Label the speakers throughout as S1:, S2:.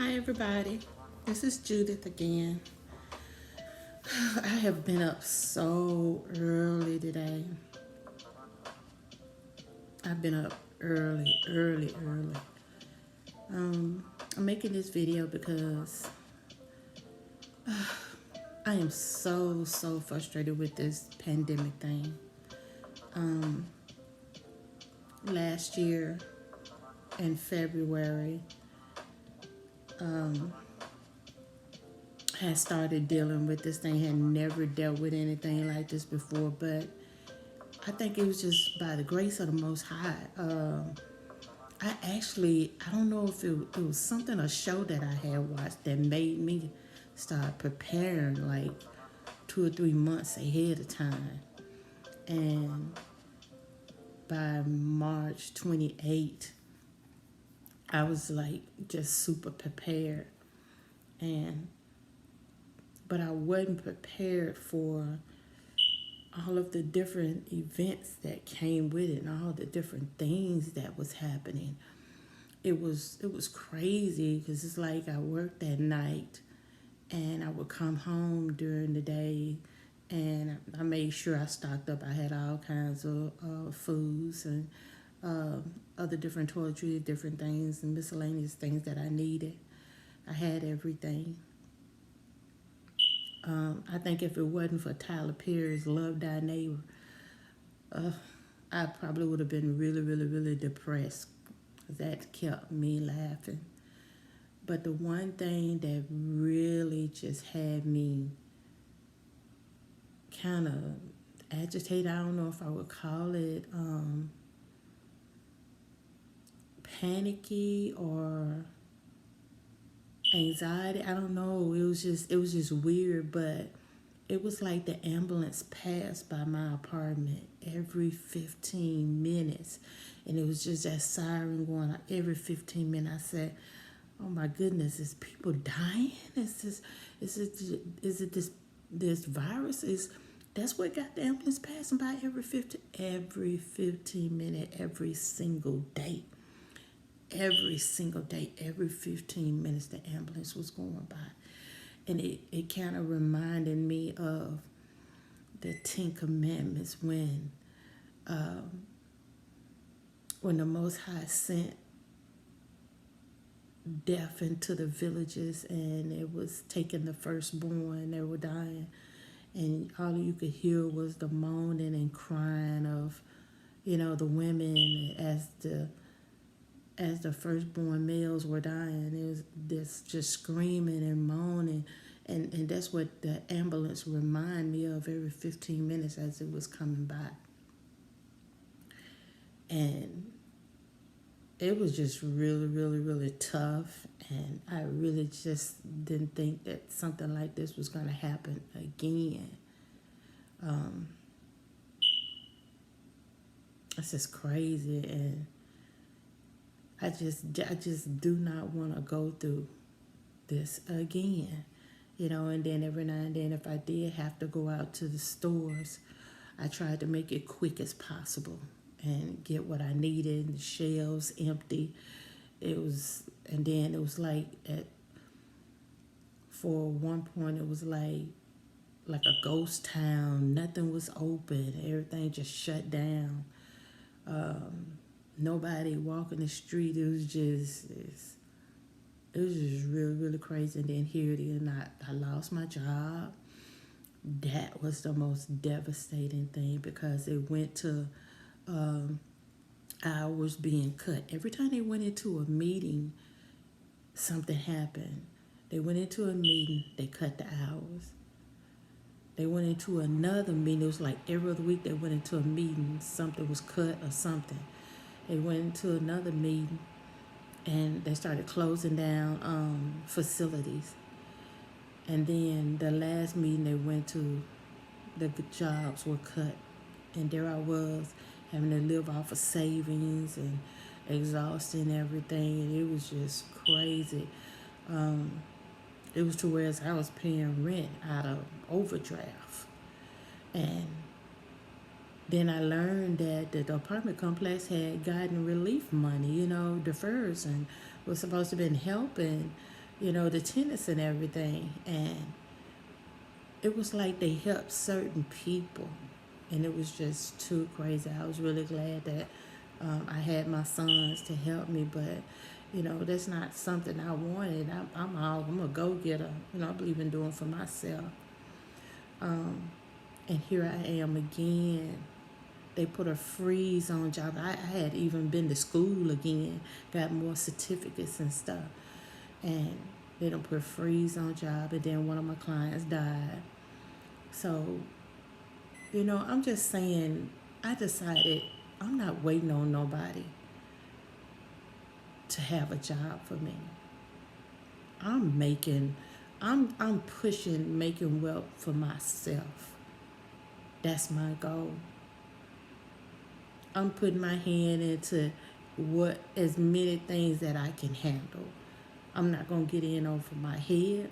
S1: Hi, everybody. This is Judith again. I have been up so early today. I've been up early. I'm making this video because I am so frustrated with this pandemic thing. Last year in February, I had started dealing with this thing, had never dealt with anything like this before, but I think it was just by the grace of the Most High. I don't know if it was something, a show that I had watched that made me start preparing like 2 or 3 months ahead of time. And by March 28th, I was like just super prepared. And, but I wasn't prepared for all of the different events that came with it and all the different things that was happening. It was crazy because it's like I worked at night and I would come home during the day and I made sure I stocked up. I had all kinds of foods and other different toiletries, different things and miscellaneous things that I needed. I had everything. I think if it wasn't for Tyler Perry's Love Thy Neighbor, I probably would have been really depressed. That kept me laughing. But the one thing that really just had me kind of agitated, I don't know if I would call it panicky or anxiety. I don't know. It was just weird, but it was like the ambulance passed by my apartment every 15 minutes. And it was just that siren going on every 15 minutes. I said, oh my goodness, is people dying? Is it this virus? That's what got the ambulance passing by every 15 minutes, every single day. Every single day, every 15 minutes, the ambulance was going by. And it kind of reminded me of the Ten Commandments when the Most High sent death into the villages and it was taking the firstborn, they were dying. And all you could hear was the moaning and crying of, the women as the firstborn males were dying. It was this just screaming and moaning. And that's what the ambulance reminded me of every 15 minutes as it was coming by. And it was just really tough. And I really just didn't think that something like this was going to happen again. It's just crazy. And I just do not want to go through this again. And then every now and then if I did have to go out to the stores, I tried to make it quick as possible and get what I needed. The shelves empty. And then it was like for one point it was like a ghost town. Nothing was open. Everything just shut down. Nobody walking the street. It was just really crazy. And then here it is, and I lost my job. That was the most devastating thing because it went to hours being cut. Every time they went into a meeting, something happened. They went into a meeting, they cut the hours. They went into another meeting. It was like every other week they went into a meeting, something was cut or something. They went into another meeting and they started closing down facilities. And then the last meeting they went to, the jobs were cut. And there I was having to live off of savings and exhausting everything. And it was just crazy. It was to where I was paying rent out of overdraft. And then I learned that the apartment complex had gotten relief money, defers, and was supposed to have been helping the tenants and everything. And it was like they helped certain people. And it was just too crazy. I was really glad that I had my sons to help me, but that's not something I wanted. I'm a go getter. I believe in doing for myself. And here I am again. They put a freeze on job. I had even been to school again, got more certificates and stuff. And they don't put a freeze on job. And then one of my clients died. So, I'm just saying, I decided I'm not waiting on nobody to have a job for me. I'm making, I'm pushing making wealth for myself. That's my goal. I'm putting my hand into as many things that I can handle. I'm not gonna get in over my head,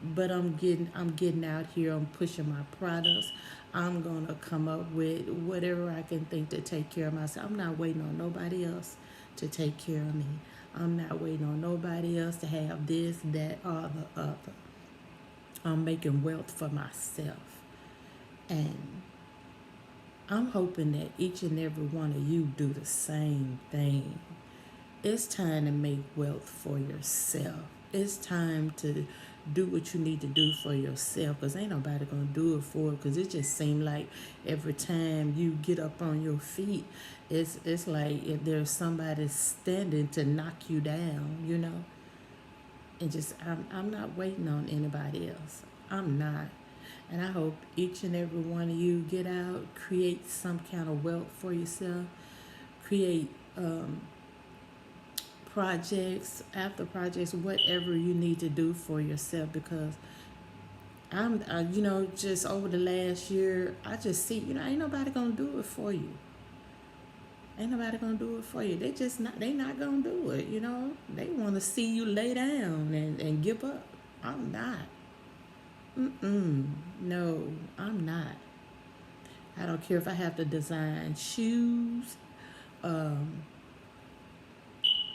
S1: but I'm getting out here. I'm pushing my products. I'm gonna come up with whatever I can think to take care of myself. I'm not waiting on nobody else to take care of me. I'm not waiting on nobody else to have this, that, or the other. I'm making wealth for myself. And I'm hoping that each and every one of you do the same thing. It's time to make wealth for yourself. It's time to do what you need to do for yourself, because ain't nobody going to do it for you, because it just seems like every time you get up on your feet, it's like if there's somebody standing to knock you down. And just I'm not waiting on anybody else. I'm not. And I hope each and every one of you get out, create some kind of wealth for yourself, create projects, after projects, whatever you need to do for yourself. Because just over the last year, I just see, ain't nobody gonna do it for you. Ain't nobody gonna do it for you. They not gonna do it. They want to see you lay down and give up. I'm not. No, I'm not. I don't care if I have to design shoes,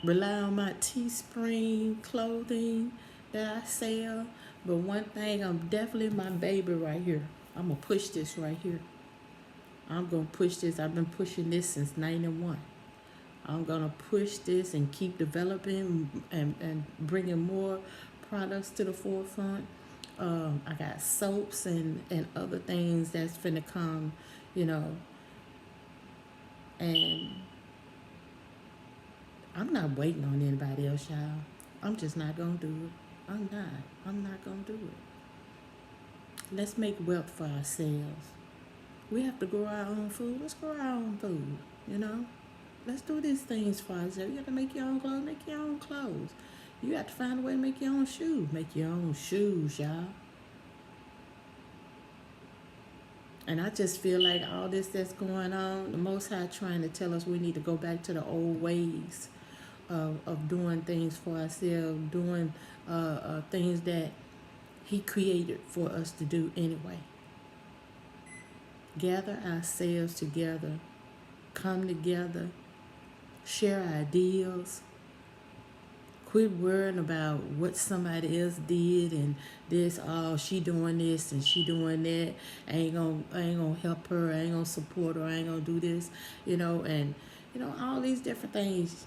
S1: rely on my Teespring clothing that I sell. But one thing, I'm definitely my baby right here. I'm going to push this right here. I'm going to push this. I've been pushing this since 91. I'm going to push this and keep developing and bringing more products to the forefront. I got soaps and other things that's finna come, and I'm not waiting on anybody else, y'all. I'm just not gonna do it. I'm not gonna do it. Let's make wealth for ourselves. We have to grow our own food. Let's grow our own food, Let's do these things for ourselves. You have to make your own clothes, make your own clothes. You have to find a way to make your own shoes. Make your own shoes, y'all. And I just feel like all this that's going on, the Most High trying to tell us we need to go back to the old ways of doing things for ourselves, doing things that He created for us to do anyway. Gather ourselves together, come together, share ideas. Quit worrying about what somebody else did and this, oh, she doing this and she doing that. I ain't gonna help her, I ain't gonna support her, I ain't gonna do this, and all these different things.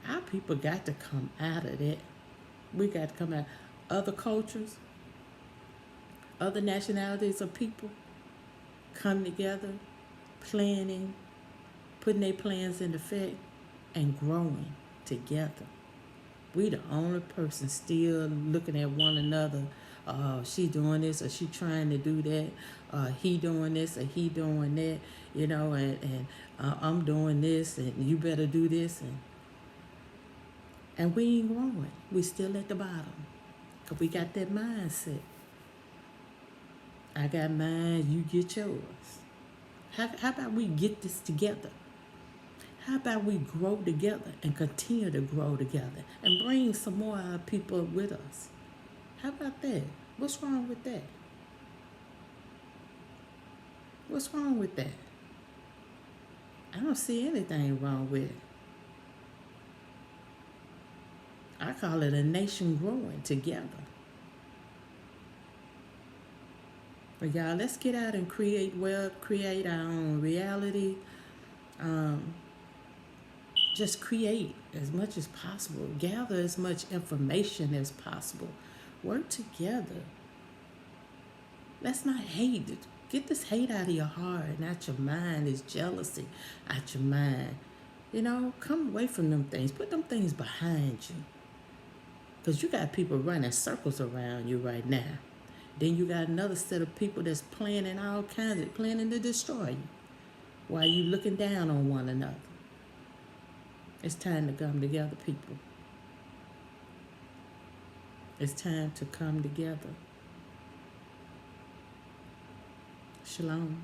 S1: Our people got to come out of that. We got to come out. Other cultures, other nationalities of people come together, planning, putting their plans into effect, and growing together. We the only person still looking at one another. She doing this or she trying to do that. He doing this or he doing that. And I'm doing this and you better do this. And we ain't growing. We still at the bottom. Because we got that mindset. I got mine, you get yours. How about we get this together? How about we grow together and continue to grow together and bring some more people with us? How about that? What's wrong with that? What's wrong with that? I don't see anything wrong with it. I call it a nation growing together. But y'all, let's get out and create wealth, create our own reality. Um, just create as much as possible. Gather as much information as possible. Work together. Let's not hate. Get this hate out of your heart and out your mind. This jealousy out your mind. You know, come away from them things. Put them things behind you. Because you got people running circles around you right now. Then you got another set of people that's planning all kinds of planning to destroy you while you looking down on one another. It's time to come together, people. It's time to come together. Shalom.